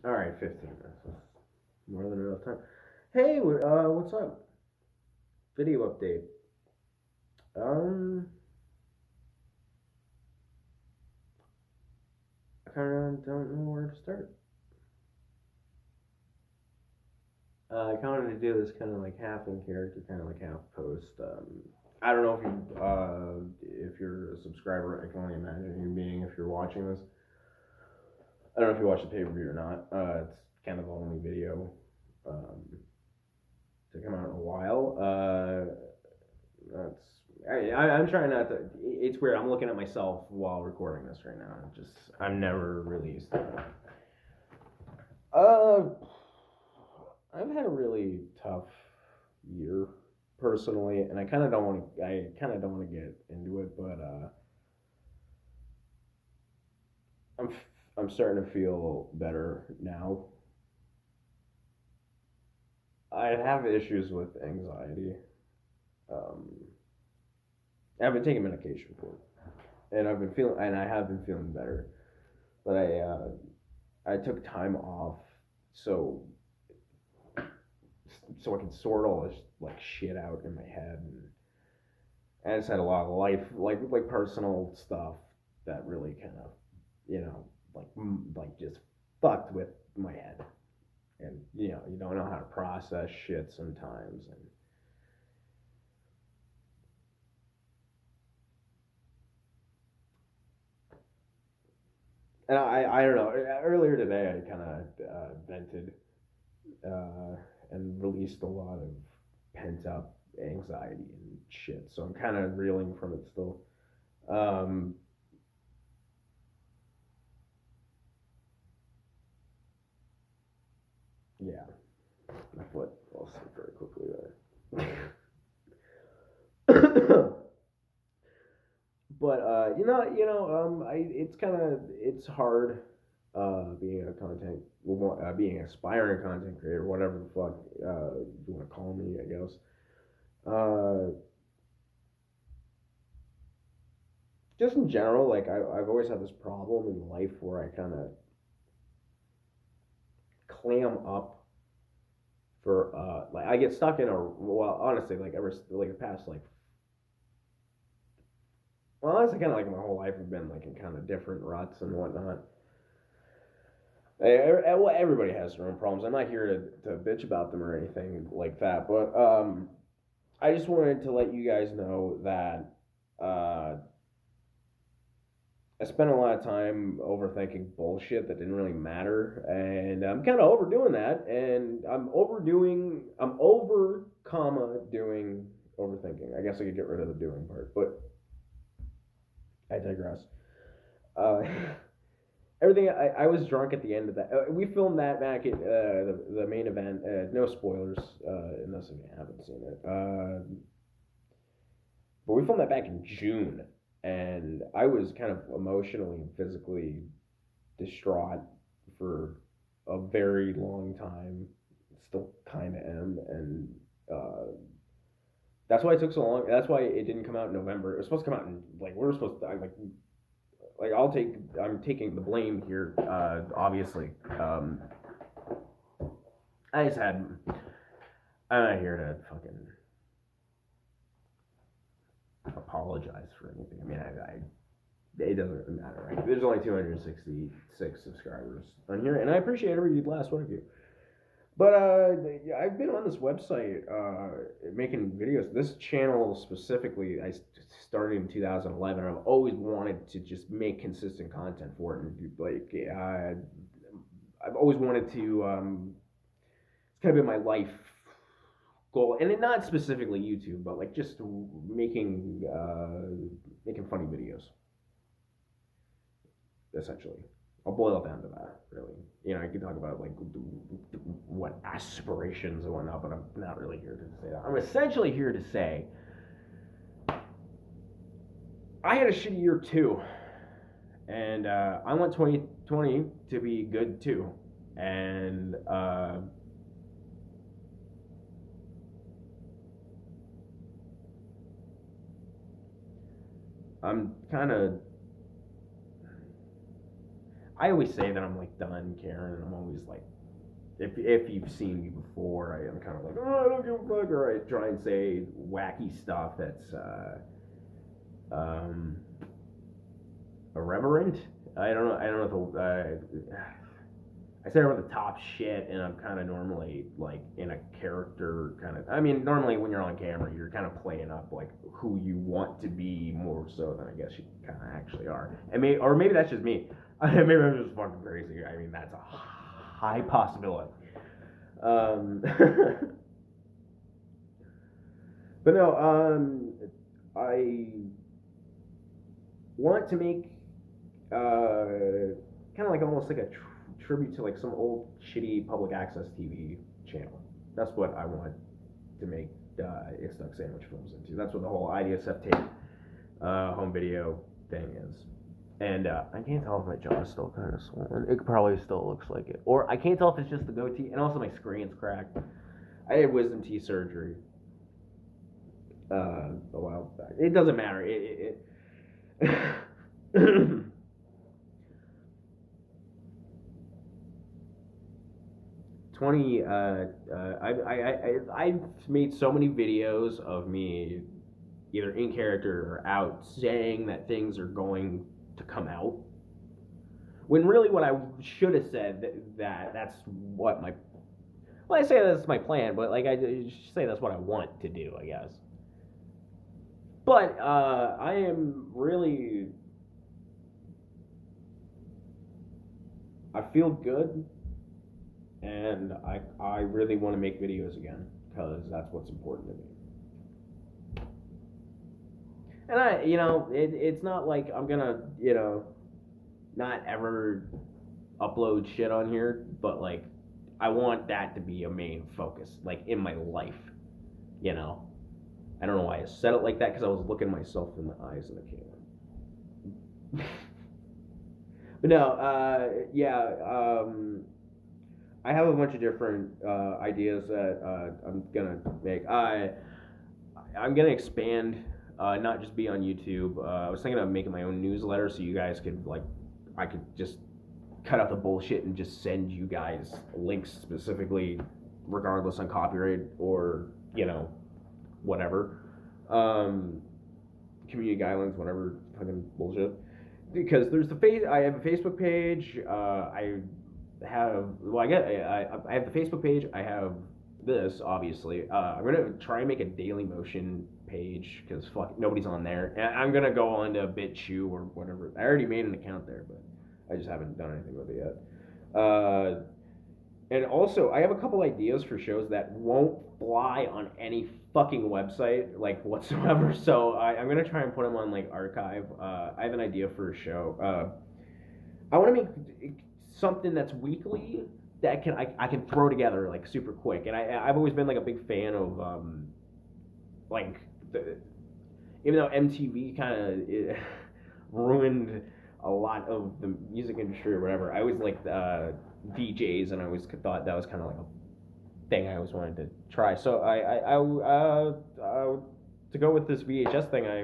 All right, 15 minutes. More than enough time. Hey, what's up? Video update. Um, I kind of don't know where to start. I kind of wanted to do this kind of like half in character, kind of like half post. I don't know if you're a subscriber. I can only imagine you being if you're watching this. I don't know if you watch the pay per view or not. It's kind of the only video um, to come out in a while. That's I'm trying not to. It's weird. I'm looking at myself while recording this right now. I'm never really used to that. Uh, I've had a really tough year personally, and I kind of don't want to. I kind of don't want to get into it, but I'm I'm starting to feel better now. I have issues with anxiety. Um, I've been taking medication for it, and I have been feeling better. But I took time off so so I can sort all this like shit out in my head, and I just had a lot of life like personal stuff that really kind of you know like just fucked with my head, and you don't know how to process shit sometimes, and I don't know. Earlier today, I kind of vented uh, and released a lot of pent up anxiety and shit. So I'm kind of reeling from it still. Um, yeah, my foot lost it very quickly there. But it's kind of it's hard being a being an aspiring content creator, whatever the fuck you want to call me, I guess. Uh, just in general, like I've always had this problem in life where I kind of clam up for like I get stuck in a well honestly like ever like the past like well honestly kind of like my whole life have been like in kind of different ruts and whatnot. Well, everybody has their own problems. I'm not here to bitch about them or anything like that, but I just wanted to let you guys know that uh, I spent a lot of time overthinking bullshit that didn't really matter, and I'm kind of overdoing that, and I'm over, comma, doing overthinking. I guess I could get rid of the doing part, but I digress. Uh, everything, I was drunk at the end of that. We filmed that back at the main event. No spoilers, unless you haven't seen it. But we filmed that back in June, and I was kind of emotionally and physically distraught for a very long time. Still kind of am, and uh, that's why it took so long. That's why it didn't come out in November. It was supposed to come out in like we were supposed to. I'm taking the blame here. Obviously, I just had. I'm not here to fucking apologize for anything. I mean, it doesn't really matter, right? There's only 266 subscribers on here, and I appreciate every last one of you. But I've been on this website making videos. This channel specifically, I started in 2011. I've always wanted to just make consistent content for it, and like I've always wanted to. It's kind of been my life goal, and not specifically YouTube, but like just making funny videos, essentially. I'll boil it down to that, really. I can talk about like what aspirations and whatnot, but I'm not really here to say that. I'm essentially here to say I had a shitty year too, and I want 2020 to be good too, and I'm kind of I always say that I'm like done caring, and I'm always like, if you've seen me before, I'm kind of like, oh, I don't give a fuck, or I try and say wacky stuff that's irreverent. I don't know I say over the top shit, and I'm kind of normally like in a character kind of. I mean, normally when you're on camera, you're kind of playing up like who you want to be more so than I guess you kind of actually are. And maybe that's just me. Maybe I'm just fucking crazy. I mean, that's a high possibility. But no, I want to make kind of like almost like a tribute to like some old shitty public access TV channel. That's what I want to make It's Stuck Sandwich Films into. That's what the whole IDSF tape home video thing is. And I can't tell if my jaw's still kind of swollen. It probably still looks like it. Or I can't tell if it's just the goatee. And also my screen's cracked. I had wisdom teeth surgery a while back. It doesn't matter. It 20 I've made so many videos of me either in character or out saying that things are going to come out, when really what I should have said that's what my, well, I say that's my plan, but like I should say that's what I want to do, I guess. But I am really, I feel good, and I really want to make videos again because that's what's important to me. And it's not like I'm gonna, not ever upload shit on here, but like I want that to be a main focus, like in my life, I don't know why I said it like that, because I was looking myself in the eyes in the camera. But no, I have a bunch of different ideas that I'm gonna make. I'm gonna expand, not just be on YouTube. I was thinking of making my own newsletter, so you guys could I could just cut out the bullshit and just send you guys links specifically, regardless on copyright or whatever, community guidelines, whatever fucking bullshit. Because there's I have a Facebook page. I have the Facebook page. I have this, obviously. I'm gonna try and make a Daily Motion page because fuck, nobody's on there. And I'm gonna go on to BitChute or whatever. I already made an account there, but I just haven't done anything with it yet. And also, I have a couple ideas for shows that won't fly on any fucking website, like, whatsoever. So I'm going to try and put them on, like, Archive. I have an idea for a show. I want to make something that's weekly that I can throw together, like, super quick. And I've always been, like, a big fan of, even though MTV kind of ruined a lot of the music industry or whatever, I always liked DJs, and I always thought that was kind of like a thing I always wanted to try. So to go with this VHS thing, I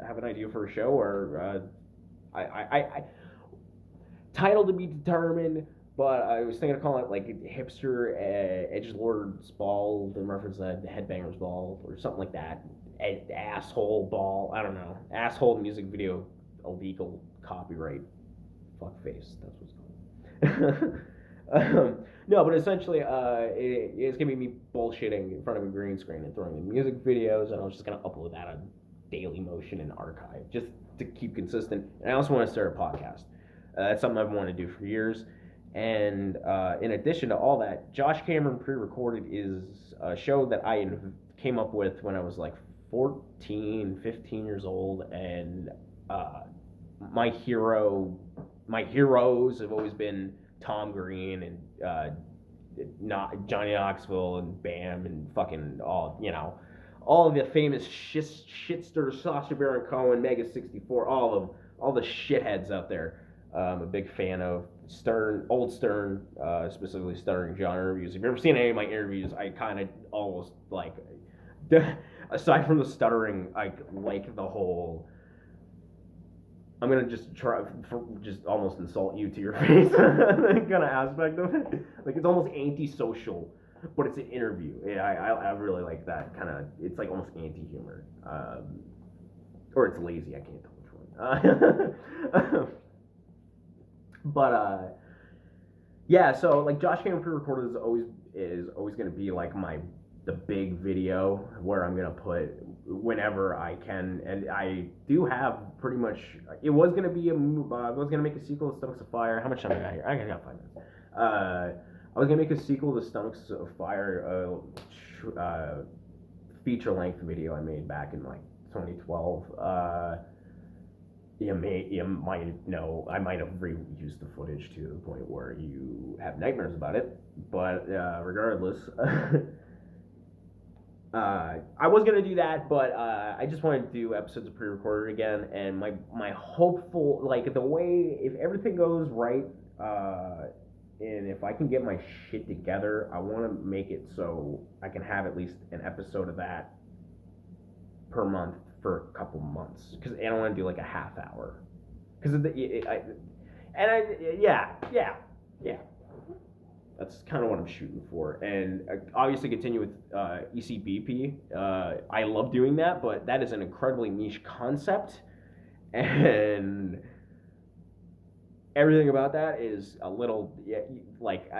have an idea for a show, or I title to be determined, but I was thinking of calling it like Hipster Edgelord's Ball, in reference to the Headbangers Ball, or something like that. Asshole Ball, I don't know. Asshole music video, illegal, copyright, fuckface, that's what's called. No, but essentially, it's gonna be me bullshitting in front of a green screen and throwing in music videos, and I was just gonna upload that on Daily Motion and Archive, just to keep consistent. And I also want to start a podcast. That's something I've wanted to do for years. And in addition to all that, Josh Cameron Pre-Recorded is a show that I came up with when I was like 14, 15 years old, and my heroes have always been Tom Green and not Johnny Knoxville and Bam and fucking all of the famous shitsters, Sacha Baron Cohen, Mega 64, all of them, all the shitheads out there. I'm a big fan of old Stern, specifically Stuttering John interviews. If you've ever seen any of my interviews, I kind of almost like, aside from the stuttering, I like the whole I'm gonna just try just almost insult you to your face kind of aspect of it. Like it's almost antisocial, but it's an interview. Yeah, I really like that kind of. It's like almost anti-humor, or it's lazy. I can't tell which one. But yeah. So like Josh Cam pre-recorded is always gonna be like the big video where I'm gonna put whenever I can, and I do have pretty much. It was gonna be I was gonna make a sequel to Stomachs of Fire. How much time I got here? I got 5 minutes. I was gonna make a sequel to Stomachs of Fire, feature length video I made back in like 2012. You might know I might have reused the footage to the point where you have nightmares about it, but regardless. I was gonna do that, but I just wanted to do episodes of pre-recorded again, and my hopeful, like, the way, if everything goes right, and if I can get my shit together, I want to make it so I can have at least an episode of that per month for a couple months, because I don't want to do like a half hour, because yeah. That's kind of what I'm shooting for, and obviously continue with ECBP. I love doing that, but that is an incredibly niche concept, and everything about that is a little like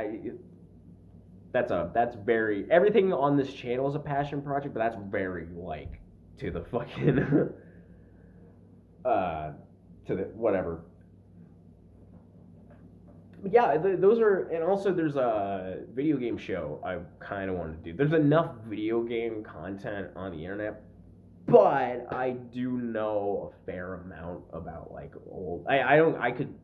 that's very everything on this channel is a passion project, but that's very like to the fucking to the whatever. Yeah, those are, and also there's a video game show I kind of want to do. There's enough video game content on the internet, but I do know a fair amount about like old. I could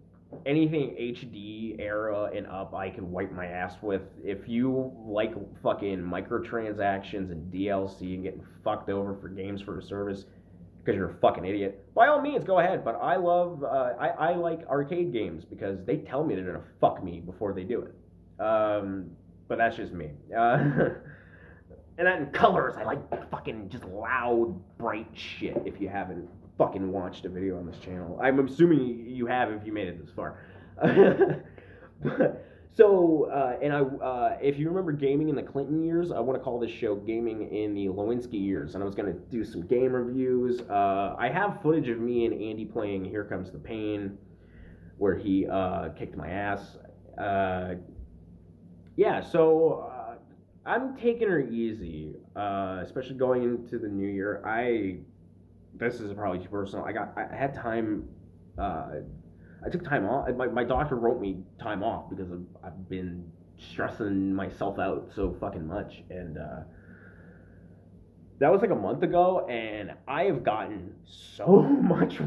anything HD era and up. I could wipe my ass with. If you like fucking microtransactions and DLC and getting fucked over for games for a service, because you're a fucking idiot, by all means, go ahead. But I love, I like arcade games because they tell me they're gonna fuck me before they do it. But that's just me. And then colors, I like fucking just loud, bright shit. If you haven't fucking watched a video on this channel, I'm assuming you have if you made it this far. So, if you remember gaming in the Clinton years, I want to call this show Gaming in the Lewinsky years, and I was going to do some game reviews. I have footage of me and Andy playing Here Comes the Pain, where he kicked my ass. So I'm taking her easy, especially going into the new year. This is probably too personal. I had time. I took time off. My doctor wrote me time off because I've been stressing myself out so fucking much, and that was like a month ago, and I have gotten so much.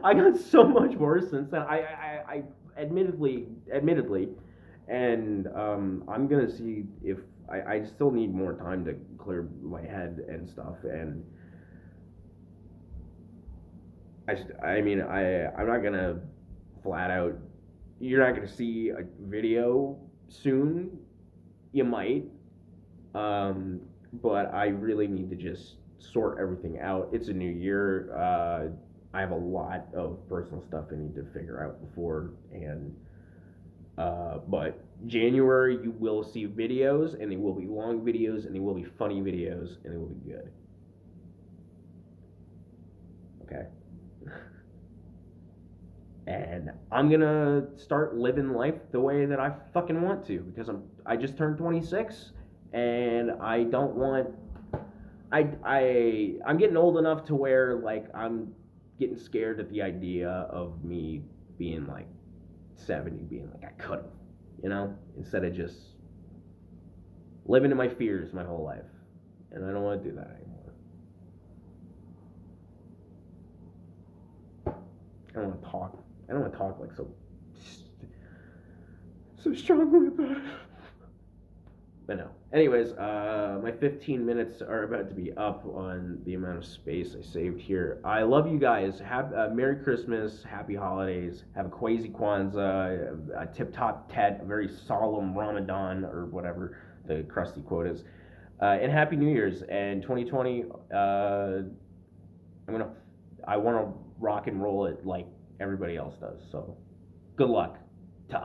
I got so much worse since then. I admittedly, and I'm gonna see if I still need more time to clear my head and stuff, and I'm not gonna flat out, you're not going to see a video soon. You might, but I really need to just sort everything out. It's a new year. I have a lot of personal stuff I need to figure out before, and but January you will see videos, and they will be long videos, and they will be funny videos, and they will be good. Okay. And I'm gonna start living life the way that I fucking want to, because I just turned 26, and I don't want. I'm getting old enough to where like I'm getting scared at the idea of me being like 70, being like I could have, instead of just living in my fears my whole life, and I don't want to do that anymore. I don't want to talk like so strongly about it. But no. Anyways, my 15 minutes are about to be up on the amount of space I saved here. I love you guys. Have Merry Christmas, Happy Holidays. Have a Kwasi Kwanzaa, a Tip Top Tet, a very solemn Ramadan or whatever the crusty quote is, and Happy New Year's. And 2020, I want to rock and roll it like everybody else does. So, good luck.